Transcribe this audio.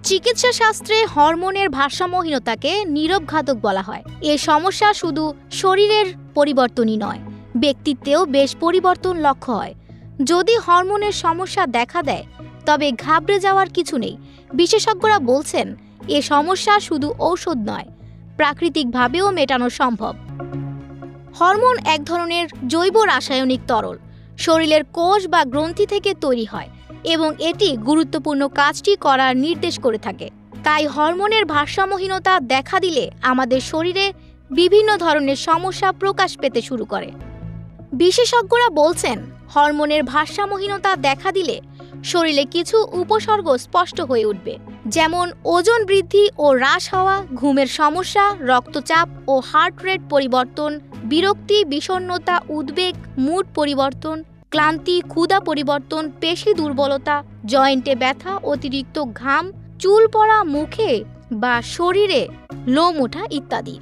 চিকিৎসা শাস্ত্রে হরমোনের ভারসাম্যহীনতাকে নীরবঘাতক বলা হয়। এ সমস্যা শুধু শরীরের পরিবর্তনই নয়, ব্যক্তিত্বেও বেশ পরিবর্তন লক্ষ্য হয়। যদি হরমোনের সমস্যা দেখা দেয় তবে ঘাবড়ে যাওয়ার কিছু নেই। বিশেষজ্ঞরা বলছেন এ সমস্যা শুধু ঔষধ নয়, প্রাকৃতিকভাবেও মেটানো সম্ভব। হরমোন এক ধরনের জৈব রাসায়নিক তরল, শরীরের কোষ বা গ্রন্থি থেকে তৈরি হয় এবং এটি গুরুত্বপূর্ণ কাজটি করার নির্দেশ করে থাকে। তাই হরমোনের ভারসাম্যহীনতা দেখা দিলে আমাদের শরীরে বিভিন্ন ধরনের সমস্যা প্রকাশ পেতে শুরু করে। বিশেষজ্ঞরা বলছেন হরমোনের ভারসাম্যহীনতা দেখা দিলে শরীরে কিছু উপসর্গ স্পষ্ট হয়ে উঠবে, যেমন ওজন বৃদ্ধি ও হ্রাস হওয়া, ঘুমের সমস্যা, রক্তচাপ ও হার্ট রেট পরিবর্তন, বিরক্তি, বিষণ্ণতা, উদ্বেগ, মুড পরিবর্তন, ক্লান্তি, ক্ষুধা পরিবর্তন, পেশি দুর্বলতা, জয়েন্টে ব্যথা, অতিরিক্ত ঘাম, চুল পড়া, মুখে বা শরীরে লোম ওঠা ইত্যাদি।